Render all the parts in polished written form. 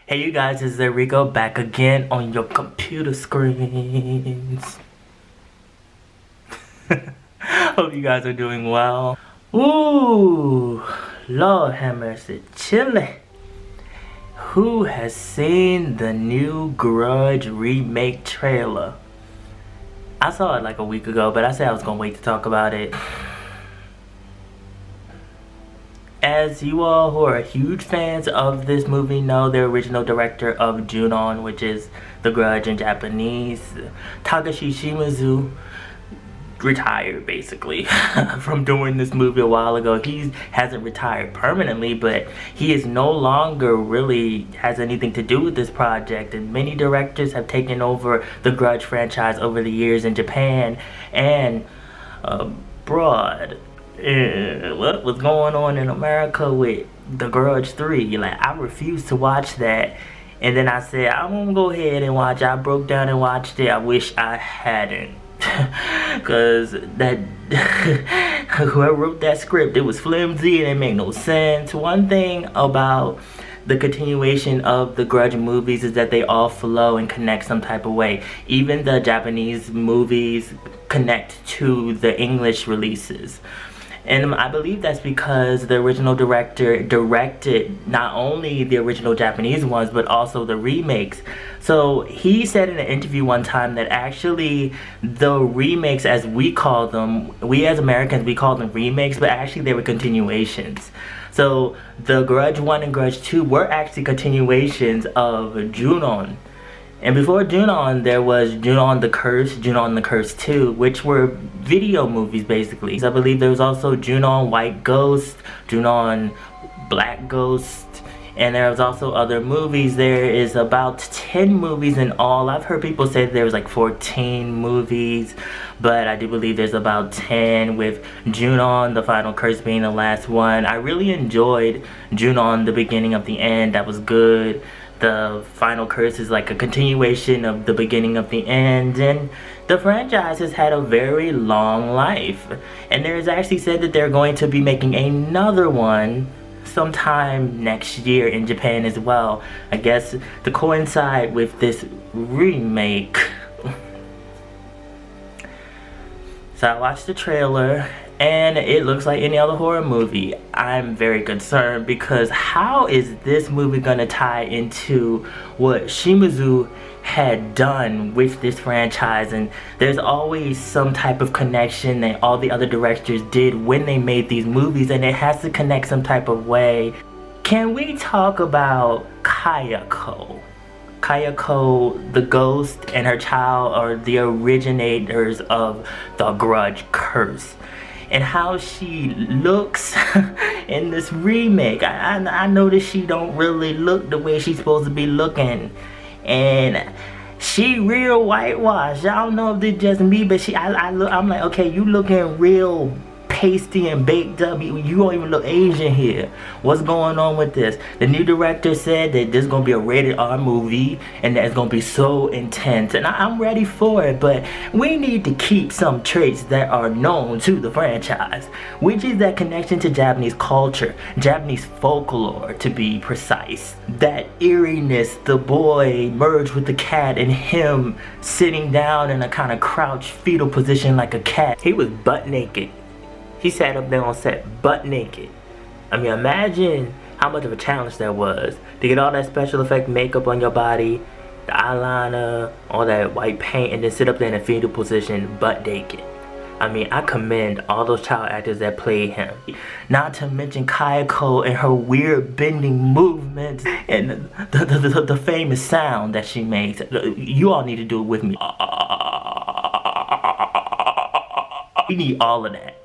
Hey you guys, it's Erico back again on your computer screens. Hope you guys are doing well. Ooh, Lord have mercy, chilly. Who has seen the new Grudge remake trailer? I saw it like a week ago, but I said I was gonna wait to talk about it. As you all who are huge fans of this movie know, the original director of Junon, which is The Grudge in Japanese, Takashi Shimizu, retired basically from doing this movie a while ago. He hasn't retired permanently, but he is no longer really has anything to do with this project, and many directors have taken over the Grudge franchise over the years in Japan and abroad. What was going on in America with The Grudge 3? Like, I refused to watch that, and then I said I'm gonna go ahead and watch it. I broke down and watched it. I wish I hadn't, because that whoever wrote that script, it was flimsy and it made no sense. One thing about the continuation of the Grudge movies is that they all flow and connect some type of way. Even the Japanese movies connect to the English releases. And I believe that's because the original director directed not only the original Japanese ones, but also the remakes. So he said in an interview one time that actually the remakes, as we call them, we as Americans, we call them remakes, but actually they were continuations. So the Grudge 1 and Grudge 2 were actually continuations of Junon. And before Junon, there was Junon the Curse, Junon the Curse 2, which were video movies basically. I believe there was also Junon White Ghost, Junon Black Ghost, and there was also other movies. There is about 10 movies in all. I've heard people say there was like 14 movies, but I do believe there's about 10, with Junon the Final Curse being the last one. I really enjoyed Junon the Beginning of the End. That was good. The Final Curse is like a continuation of the beginning of the end, and the franchise has had a very long life. And there is actually said that they're going to be making another one sometime next year in Japan as well, I guess to coincide with this remake. So I watched the trailer and it looks like any other horror movie. I'm very concerned because how is this movie gonna tie into what Shimizu had done with this franchise? And there's always some type of connection that all the other directors did when they made these movies, and it has to connect some type of way. Can we talk about Kayako? Kayako the ghost and her child are the originators of the Grudge curse, and how she looks in this remake. I noticed she don't really look the way she's supposed to be looking, and she real whitewashed. I don't know if it's just me, but I'm like, okay, you looking real pasty and baked up. You don't even look Asian here. What's going on with this? The new director said that this is gonna be a rated R movie and that it's gonna be so intense, and I'm ready for it, but we need to keep some traits that are known to the franchise, which is that connection to Japanese culture, Japanese folklore to be precise. That eeriness, the boy merged with the cat and him sitting down in a kind of crouched fetal position like a cat. He was butt naked. He sat up there on set butt naked. I mean, imagine how much of a challenge that was to get all that special effect makeup on your body, the eyeliner, all that white paint, and then sit up there in a fetal position butt naked. I mean, I commend all those child actors that played him. Not to mention Kayako and her weird bending movements and the famous sound that she makes. You all need to do it with me. We need all of that.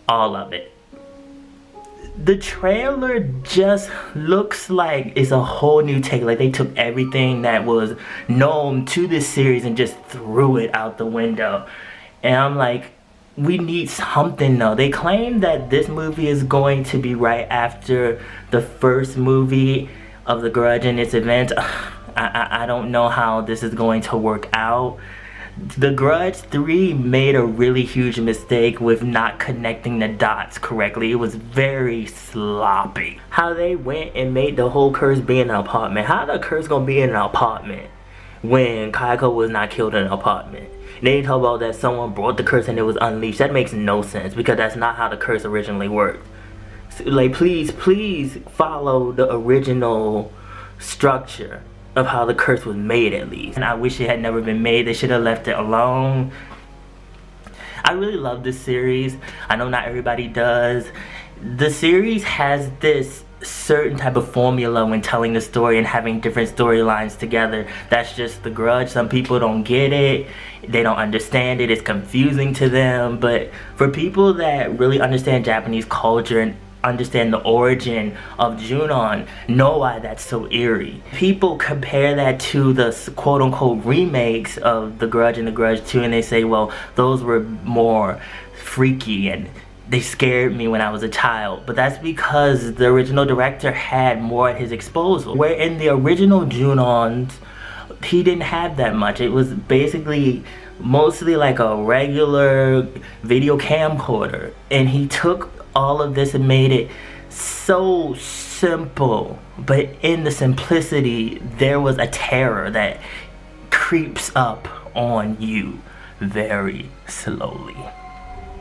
All of it. The trailer just looks like it's a whole new take. Like they took everything that was known to this series and just threw it out the window. And I'm like, we need something though. They claim that this movie is going to be right after the first movie of The Grudge and its event. I don't know how this is going to work out. The Grudge 3 made a really huge mistake with not connecting the dots correctly. It was very sloppy. How they went and made the whole curse be in an apartment. How the curse gonna be in an apartment when Kayako was not killed in an apartment? They talk about that someone brought the curse and it was unleashed. That makes no sense because that's not how the curse originally worked. So, like, please follow the original structure of how the curse was made, at least. And I wish it had never been made. They should have left it alone. I really love this series. I know not everybody does. The series has this certain type of formula when telling the story and having different storylines together. That's just The Grudge. Some people don't get it. They don't understand it. It's confusing to them. But for people that really understand Japanese culture and understand the origin of Junon, know why that's so eerie. People compare that to the quote-unquote remakes of The Grudge and The Grudge 2, and they say, well, those were more freaky and they scared me when I was a child. But that's because the original director had more at his disposal. Where in the original Junons, he didn't have that much. It was basically mostly like a regular video camcorder, and he took all of this and made it so simple, but in the simplicity there was a terror that creeps up on you very slowly.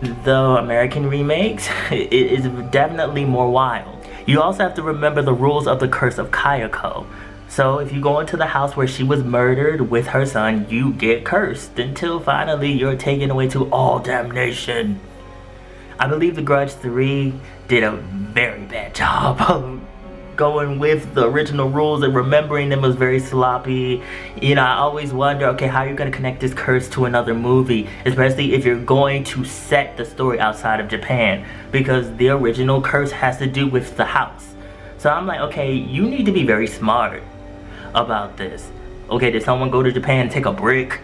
The American remakes is definitely more wild. You also have to remember the rules of the curse of Kayako. So if you go into the house where she was murdered with her son, you get cursed until finally you're taken away to all damnation. I believe The Grudge 3 did a very bad job of going with the original rules, and remembering them was very sloppy. You know, I always wonder, okay, how are you going to connect this curse to another movie, especially if you're going to set the story outside of Japan, because the original curse has to do with the house. So I'm like, okay, you need to be very smart about this. Okay, did someone go to Japan and take a brick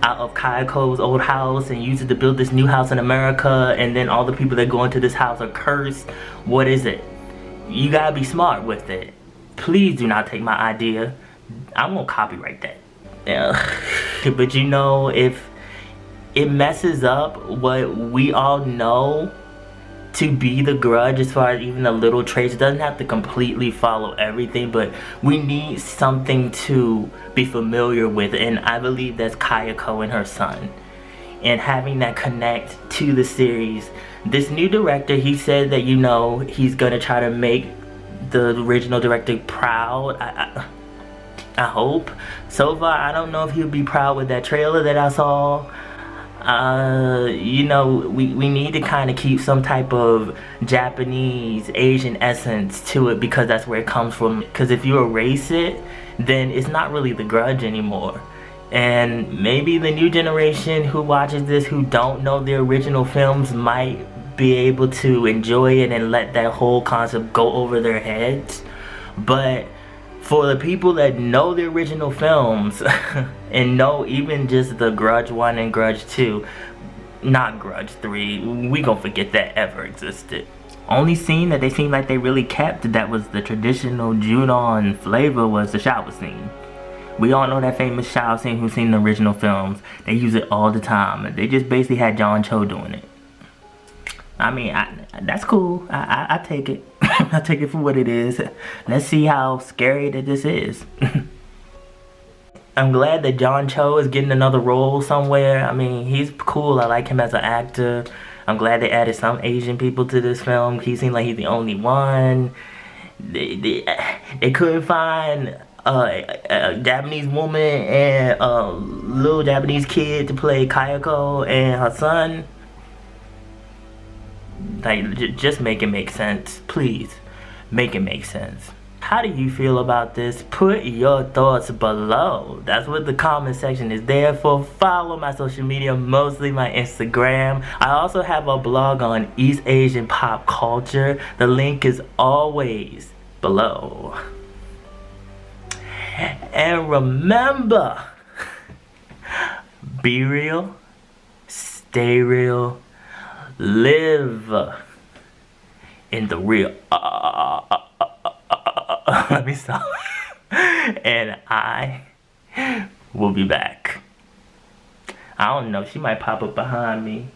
out of Kayako's old house and use it to build this new house in America, and then all the people that go into this house are cursed? What is it? You gotta be smart with it. Please do not take my idea. I'm gonna copyright that. Yeah. But you know, if it messes up what we all know to be The Grudge, as far as even the little traits, it doesn't have to completely follow everything, but we need something to be familiar with, and I believe that's Kayako and her son, and having that connect to the series. This new director, he said that, you know, he's gonna try to make the original director proud. I hope. So far, I don't know if he'll be proud with that trailer that I saw. You know, we need to kind of keep some type of Japanese, Asian essence to it, because that's where it comes from. Because if you erase it, then it's not really The Grudge anymore. And maybe the new generation who watches this, who don't know the original films, might be able to enjoy it and let that whole concept go over their heads. But for the people that know the original films and know even just the Grudge 1 and Grudge 2, not Grudge 3, we gonna forget that ever existed. Only scene that they seemed like they really kept that was the traditional Junon flavor was the shower scene. We all know that famous shower scene who's seen the original films. They use it all the time. They just basically had John Cho doing it. I mean, that's cool. I take it. I take it for what it is. Let's see how scary that this is. I'm glad that John Cho is getting another role somewhere. I mean, he's cool. I like him as an actor. I'm glad they added some Asian people to this film. He seemed like he's the only one. They couldn't find a Japanese woman and a little Japanese kid to play Kayako and her son. Like, just make it make sense. Please, make it make sense. How do you feel about this? Put your thoughts below. That's what the comment section is there for. Follow my social media, mostly my Instagram. I also have a blog on East Asian pop culture. The link is always below. And remember, be real, stay real, live in the real. Let me stop. And I will be back. I don't know. She might pop up behind me.